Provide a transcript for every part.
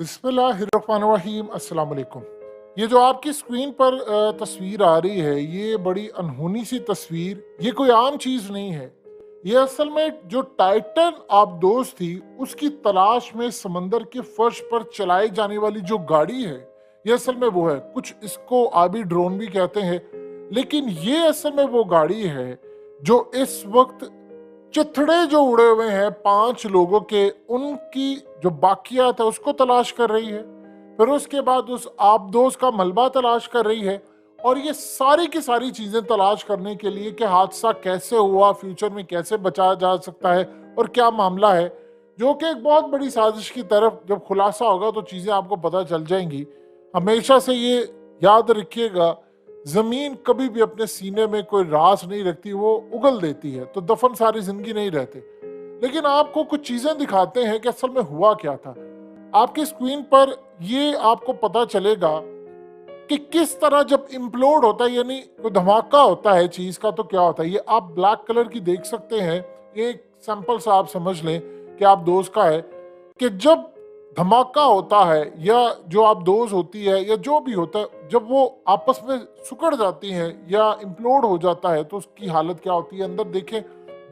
बिस्मिल्लाहिर्रहमानिर्रहीम अस्सलाम वालेकुम। ये जो आपकी स्क्रीन पर तस्वीर आ रही है, ये बड़ी अनहोनी सी तस्वीर, ये कोई आम चीज़ नहीं है। ये असल में जो टाइटन आबदोज़ थी, उसकी तलाश में समंदर के फर्श पर चलाई जाने वाली जो गाड़ी है, ये असल में वो है। कुछ इसको आबी ड्रोन भी कहते हैं, लेकिन ये असल में वो गाड़ी है जो इस वक्त चिथड़े जो उड़े हुए हैं 5 लोगों के, उनकी जो बाकियात है उसको तलाश कर रही है। फिर उसके बाद उस आबदोज का मलबा तलाश कर रही है। और ये सारी की सारी चीज़ें तलाश करने के लिए कि हादसा कैसे हुआ, फ्यूचर में कैसे बचाया जा सकता है और क्या मामला है, जो कि एक बहुत बड़ी साजिश की तरफ जब खुलासा होगा तो चीज़ें आपको पता चल जाएंगी। हमेशा से ये याद रखिएगा, जमीन कभी भी अपने सीने में कोई राज नहीं रखती, वो उगल देती है। तो दफन सारी जिंदगी नहीं रहते, लेकिन आपको कुछ चीजें दिखाते हैं कि असल में हुआ क्या था। आपकी स्क्रीन पर ये आपको पता चलेगा कि किस तरह जब इम्प्लोड होता है, यानी कोई धमाका होता है चीज का, तो क्या होता है। ये आप ब्लैक कलर की देख सकते हैं। ये एक सैंपल सा आप समझ लें कि आप दोस्त का है कि जब धमाका होता है या जो आप डोज होती है या जो भी होता है, जब वो आपस में सिकुड़ जाती हैं या इम्प्लोड हो जाता है, तो उसकी हालत क्या होती है। अंदर देखें,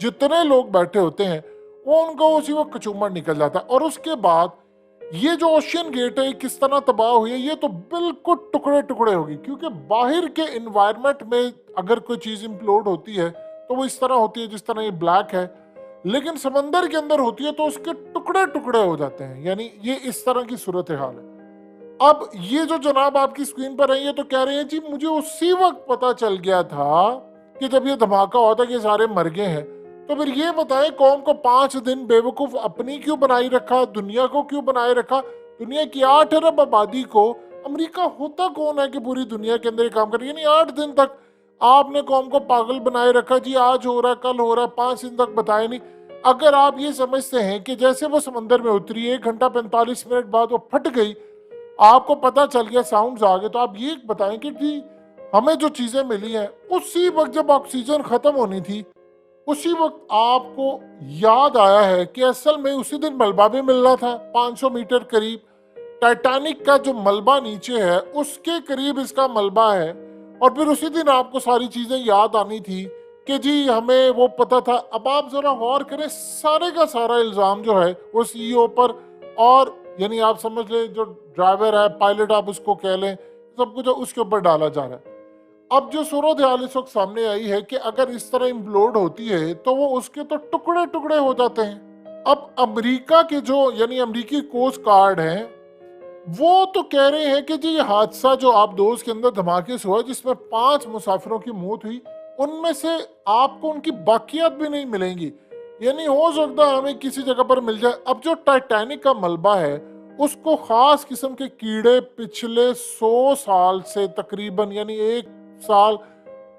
जितने लोग बैठे होते हैं वो उनको उसी वक्त कचूमर निकल जाता है। और उसके बाद ये जो ओशियन गेट है किस तरह तबाह हुई है, ये तो बिल्कुल टुकड़े टुकड़े होगी। क्योंकि बाहर के इन्वायरमेंट में अगर कोई चीज इम्प्लोड होती है तो वो इस तरह होती है जिस तरह ये ब्लैक है, लेकिन समंदर के अंदर होती है तो उसके टुकड़े टुकड़े हो जाते हैं। यानी ये इस तरह की सूरत हाल है। अब ये जो जनाब आपकी स्क्रीन पर है, ये तो कह रहे हैं जी मुझे उसी वक्त पता चल गया था कि जब ये धमाका हुआ था कि सारे मर गए हैं। तो फिर ये बताएं, कौम को 5 दिन बेवकूफ अपनी क्यों बनाई रखा, दुनिया को क्यों बनाए रखा। दुनिया की 8 अरब आबादी को अमेरिका होता कौन है कि पूरी दुनिया के अंदर ये काम करे। यानी 8 दिन तक आपने कौम को पागल बनाए रखा जी, आज हो रहा है कल हो रहा है, 5 दिन तक बताए नहीं। अगर आप ये समझते हैं कि जैसे वो समंदर में उतरी 1 घंटा 45 मिनट बाद वो फट गई, आपको पता चल गया, साउंड्स आ गए, तो आप ये बताएं कि जी हमें जो चीजें मिली हैं उसी वक्त जब ऑक्सीजन खत्म होनी थी, उसी वक्त आपको याद आया है कि असल में उसी दिन मलबा भी मिल रहा था 500 मीटर करीब। टाइटैनिक का जो मलबा नीचे है उसके करीब इसका मलबा है। और फिर उसी दिन आपको सारी चीजें याद आनी थी कि जी हमें वो पता था। अब आप जरा गौर करें, सारे का सारा इल्जाम जो है वो सीईओ पर, और यानी आप समझ लें जो ड्राइवर है, पायलट आप उसको कह लें, सब कुछ उसके ऊपर डाला जा रहा है। अब जो सूरत हाल इस वक्त सामने आई है कि अगर इस तरह इम्प्लोड होती है तो वो उसके तो टुकड़े टुकड़े हो जाते हैं। अब अमेरिका के जो यानी अमेरिकी कोस्ट गार्ड हैं, वो तो कह रहे हैं कि जी ये हादसा जो आप दोस्त के अंदर धमाके से हुआ जिसमें 5 मुसाफिरों की मौत हुई, उनमें से आपको उनकी बाकियात भी नहीं मिलेंगी। यानी हो सकता है हमें किसी जगह पर मिल जाए। अब जो टाइटैनिक का मलबा है उसको खास किस्म के कीड़े पिछले 100 साल से तकरीबन, यानी 1 साल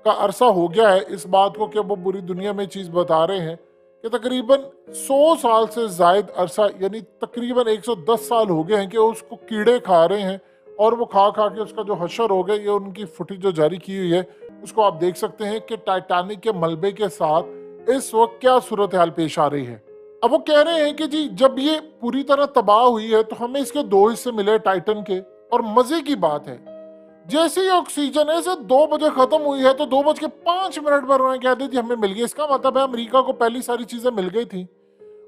का अरसा हो गया है इस बात को कि वो पूरी दुनिया में चीज बता रहे हैं कि तकरीबन 100 साल से जायद अरसा, यानी तकरीबन 110 साल हो गए हैं कि उसको कीड़े खा रहे हैं। और वो खा खा के उसका जो हशर हो गया, ये उनकी फुटेज जो जारी की हुई है उसको आप देख सकते हैं कि टाइटैनिक के मलबे के साथ इस वक्त क्या सूरत हाल पेश आ रही है। अब वो कह रहे हैं कि जी जब ये पूरी तरह तबाह हुई है तो हमें इसके 2 हिस्से मिले टाइटन के। और मजे की बात है, जैसे ही ऑक्सीजन है 2 बजे खत्म हुई है तो 2:05 पर उन्होंने कह दी थी हमें मिल गई। इसका मतलब है अमेरिका को पहली सारी चीजें मिल गई थी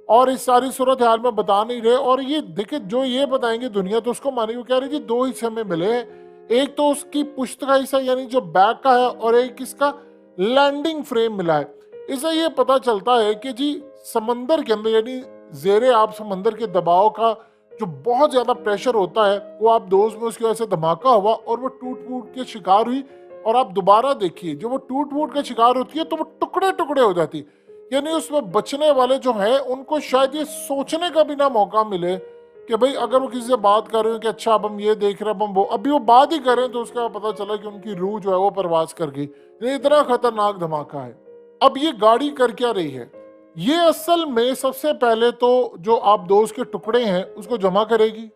और इस सारी सूरत हाल में बता नहीं रहे। और ये देखिए, जो ये बताएंगे दुनिया तो उसको मानेगी। वो कह रही थी 2 हिस्से में मिले हैं, एक तो उसकी पुश्त का हिस्सा यानी जो बैक का है, और एक इसका लैंडिंग फ्रेम मिला है। इससे ये पता चलता है कि जी समंदर के अंदर, यानी जेरे आप समंदर के दबाव का जो बहुत ज्यादा प्रेशर होता है, वो आप दोस्त में उसकी वजह से धमाका हुआ और वो टूट फूट के शिकार हुई। और आप दोबारा देखिए, जब वो टूट फूट के शिकार होती है तो वो टुकड़े टुकड़े हो जाती है। यानी उसमें बचने वाले जो हैं उनको शायद ये सोचने का भी ना मौका मिले कि भाई अगर वो किसी से बात कर रहे हो कि अच्छा अब हम ये देख रहे हैं, अब हम वो, अभी वो बात ही करें तो उसका पता चला कि उनकी रूह जो है वो परवास कर गई। ये इतना खतरनाक धमाका है। अब ये गाड़ी कर क्या रही है, ये असल में सबसे पहले तो जो आप दोस्त के टुकड़े हैं उसको जमा करेगी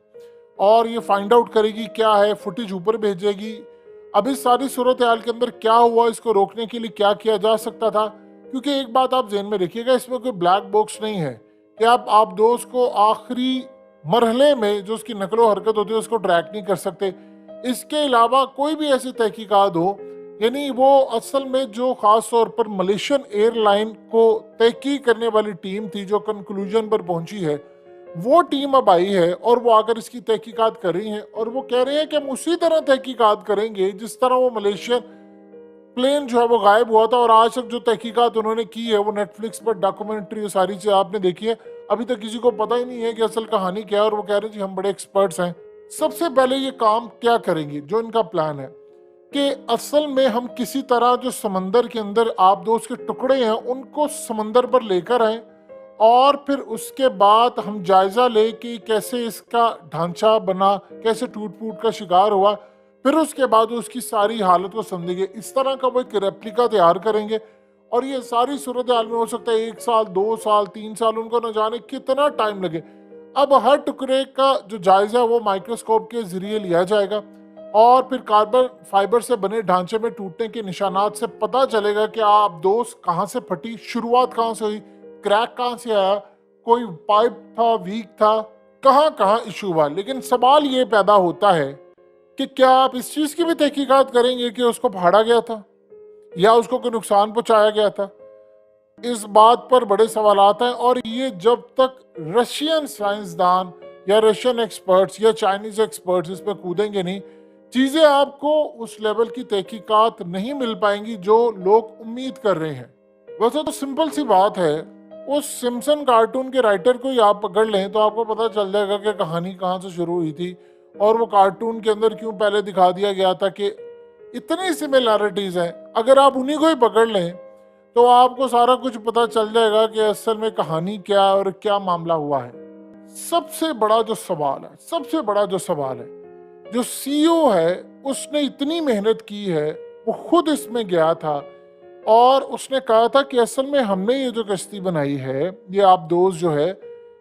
और ये फाइंड आउट करेगी क्या है, फुटेज ऊपर भेजेगी। अब इस सारी सूरत हाल के अंदर क्या हुआ, इसको रोकने के लिए क्या किया जा सकता था। क्योंकि एक बात आप ध्यान में रखिएगा, इसमें कोई ब्लैक बॉक्स नहीं है कि आप दोस्त को आखिरी मरहले में जो उसकी नकलो हरकत होती है उसको ट्रैक नहीं कर सकते। इसके अलावा कोई भी ऐसी तहकीकात हो, यानी वो असल में जो ख़ास तौर पर मलेशियन एयरलाइन को तहकीक करने वाली टीम थी जो कंक्लूजन पर पहुंची है, वो टीम अब आई है और वो आकर इसकी तहकीकात कर रही हैं और वो कह रहे हैं कि हम उसी तरह तहकीकात करेंगे जिस तरह वो मलेशियन प्लेन जो है वो गायब हुआ था। और आज तक जो तहकीकात उन्होंने की है वो नेटफ्लिक्स पर डॉक्यूमेंट्री सारी चीज़ आपने देखी है, अभी तक किसी को पता ही नहीं है कि असल कहानी क्या है। और वो कह रहे हैं जी हम बड़े एक्सपर्ट्स हैं। सबसे पहले ये काम क्या करेंगे, जो इनका प्लान है कि असल में हम किसी तरह जो समंदर के अंदर आप दोस्त के टुकड़े हैं उनको समंदर पर लेकर आए और फिर उसके बाद हम जायजा ले कि कैसे इसका ढांचा बना, कैसे टूट फूट का शिकार हुआ, फिर उसके बाद उसकी सारी हालत को समझेंगे। इस तरह का वो एक रेप्लिका तैयार करेंगे और ये सारी सूरत हाल में हो सकता है 1 साल 2 साल 3 साल, उनको न जाने कितना टाइम लगे। अब हर टुकड़े का जो जायजा वो माइक्रोस्कोप के जरिए लिया जाएगा और फिर कार्बन फाइबर से बने ढांचे में टूटने के निशानात से पता चलेगा कि आप दोस्त कहाँ से फटी, शुरुआत कहाँ से हुई, क्रैक कहाँ से आया, कोई पाइप था, वीक था, कहाँ कहाँ इशू हुआ। लेकिन सवाल ये पैदा होता है कि क्या आप इस चीज़ की भी तहकीकात करेंगे कि उसको फाड़ा गया था या उसको कोई नुकसान पहुंचाया गया था। इस बात पर बड़े सवालात हैं और ये जब तक रशियन साइंसदान या रशियन एक्सपर्ट्स या चाइनीज एक्सपर्ट्स इस पर कूदेंगे नहीं, चीज़ें आपको उस लेवल की तहकीकात नहीं मिल पाएंगी जो लोग उम्मीद कर रहे हैं। वैसे तो सिंपल सी बात है, उस सिम्पसन कार्टून के राइटर को ही आप पकड़ लें तो आपको पता चल जाएगा कि कहानी कहाँ से शुरू हुई थी और वो कार्टून के अंदर क्यों पहले दिखा दिया गया था कि इतनी सिमिलैरिटीज हैं। अगर आप उन्हीं को ही पकड़ लें तो आपको सारा कुछ पता चल जाएगा कि असल में कहानी क्या है और क्या मामला हुआ है। सबसे बड़ा जो सवाल है, जो सीईओ है उसने इतनी मेहनत की है, वो खुद इसमें गया था और उसने कहा था कि असल में हमने ये जो कश्ती बनाई है, ये आप दोस्त जो है,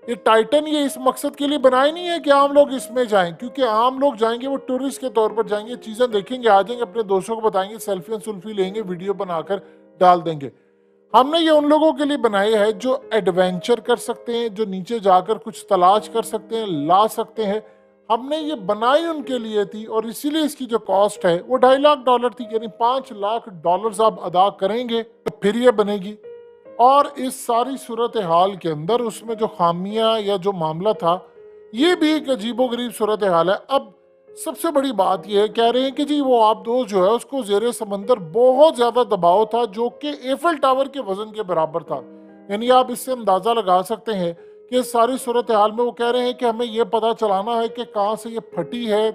ये टाइटन ये इस मकसद के लिए बनाए नहीं है कि आम लोग इसमें जाएं, क्योंकि आम लोग जाएंगे वो टूरिस्ट के तौर पर जाएंगे, चीज़ें देखेंगे, आ जाएंगे, अपने दोस्तों को बताएंगे, सेल्फी लेंगे, वीडियो बनाकर डाल देंगे। हमने ये उन लोगों के लिए बनाए है जो एडवेंचर कर सकते हैं, जो नीचे जाकर कुछ तलाश कर सकते हैं, ला सकते हैं। हमने ये बनाई उनके लिए थी और इसीलिए इसकी जो कॉस्ट है वो $2.5 थी, यानी $5 लाख आप अदा करेंगे तो फिर ये बनेगी। और इस सारी सूरत हाल के अंदर उसमें जो खामियां या जो मामला था, ये भी एक अजीबोगरीब सूरत हाल है। अब सबसे बड़ी बात यह है, कह रहे हैं कि जी वो आप दो जो है उसको जेरे समंदर बहुत ज्यादा दबाव था जो कि एफिल टावर के वजन के बराबर था। यानी आप इससे अंदाजा लगा सकते हैं कि इस सारी सूरत हाल में वो कह रहे हैं कि हमें यह पता चलाना है कि कहाँ से ये फटी है।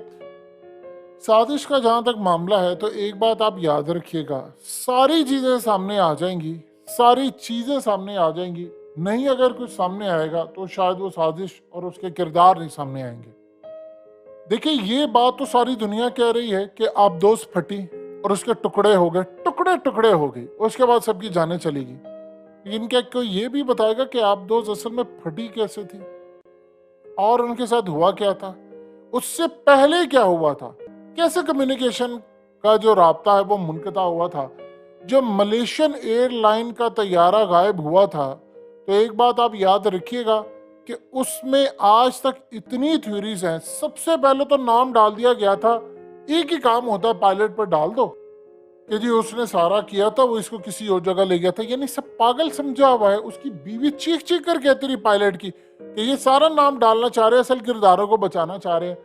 साजिश का जहां तक मामला है तो एक बात आप याद रखिएगा, सारी चीजें सामने आ जाएंगी, सारी चीजें सामने आ जाएंगी। नहीं अगर कुछ सामने आएगा तो शायद वो साजिश और उसके किरदार नहीं सामने आएंगे। देखिए ये बात तो सारी दुनिया कह रही है कि आप दोस्त फटी और उसके टुकड़े हो गए, टुकड़े टुकड़े हो गए, उसके बाद सबकी जानें चलेगी। लेकिन क्या कोई ये भी बताएगा कि आप दोस्त असल में फटी कैसे थी और उनके साथ हुआ क्या था, उससे पहले क्या हुआ था, कैसे कम्युनिकेशन का जो राब्ता है वो मुनक़ता हुआ था। जब मलेशियन एयरलाइन का तैयारा गायब हुआ था तो एक बात आप याद रखिएगा कि उसमें आज तक इतनी थ्योरीज हैं। सबसे पहले तो नाम डाल दिया गया था, एक ही काम होता है पायलट पर डाल दो कि जी उसने सारा किया था, वो इसको किसी और जगह ले गया था। यानी सब पागल समझा हुआ है। उसकी बीवी चीख चीख कर कहती रही पायलट की कि ये सारा नाम डालना चाह रहे हैं, असल किरदारों को बचाना चाह रहे हैं।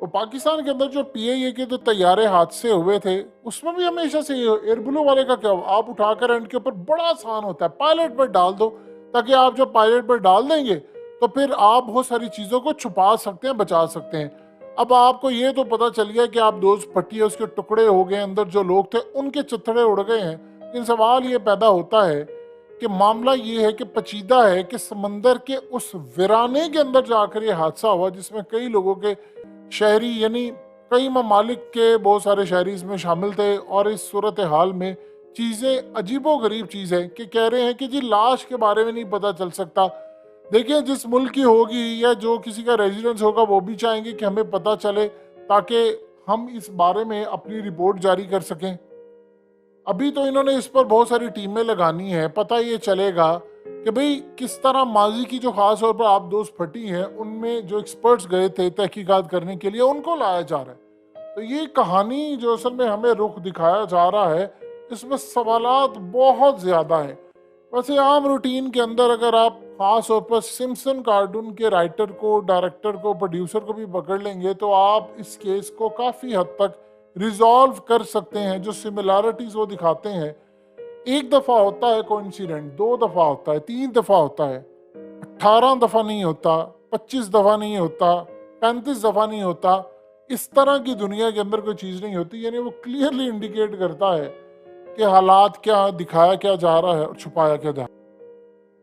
और पाकिस्तान के अंदर जो PIA के जो तैयारे हादसे हुए थे उसमें भी हमेशा से एयरब्लू वाले का क्या, आप उठाकर एंड के ऊपर बड़ा आसान होता है, पायलट पर डाल दो, ताकि आप जब पायलट पर डाल देंगे तो फिर आप बहुत सारी चीज़ों को छुपा सकते हैं, बचा सकते हैं। अब आपको ये तो पता चल गया कि आप दोस्त फटी है, उसके टुकड़े हो गए, अंदर जो लोग थे उनके चिथड़े उड़ गए हैं। लेकिन सवाल ये पैदा होता है कि मामला ये है कि पचीदा है कि समंदर के उस वीराने के अंदर जाकर ये हादसा हुआ जिसमें कई लोगों के शहरी यानी कई ममालिक के बहुत सारे शहरी इसमें शामिल थे। और इस सूरत हाल में चीज़ें अजीबो गरीब चीज़ है कि कह रहे हैं कि जी लाश के बारे में नहीं पता चल सकता। देखिए जिस मुल्क की होगी या जो किसी का रेजिडेंस होगा वो भी चाहेंगे कि हमें पता चले ताकि हम इस बारे में अपनी रिपोर्ट जारी कर सकें। अभी तो इन्होंने इस पर बहुत सारी टीमें लगानी है, पता ये चलेगा कि भाई किस तरह माजी की जो खास तौर पर आप दोस्त फटी हैं उनमें जो एक्सपर्ट्स गए थे तहकीकात करने के लिए उनको लाया जा रहा है। तो ये कहानी जो असल में हमें रुख दिखाया जा रहा है, इसमें सवालात बहुत ज़्यादा है। वैसे आम रूटीन के अंदर अगर आप खास तौर पर सिम्पसन कार्टून के राइटर को, डायरेक्टर को, प्रोड्यूसर को भी पकड़ लेंगे तो आप इस केस को काफ़ी हद तक रिजॉल्व कर सकते हैं। जो सिमिलैरिटीज़ वो दिखाते हैं, एक दफ़ा होता है कोइंसिडेंट, 2 दफ़ा होता है, 3 दफ़ा होता है, 18 दफ़ा नहीं होता, 25 दफ़ा नहीं होता, 35 दफ़ा नहीं होता। इस तरह की दुनिया के अंदर कोई चीज़ नहीं होती। यानी वो क्लियरली इंडिकेट करता है कि हालात क्या दिखाया क्या जा रहा है और छुपाया क्या जा रहा है।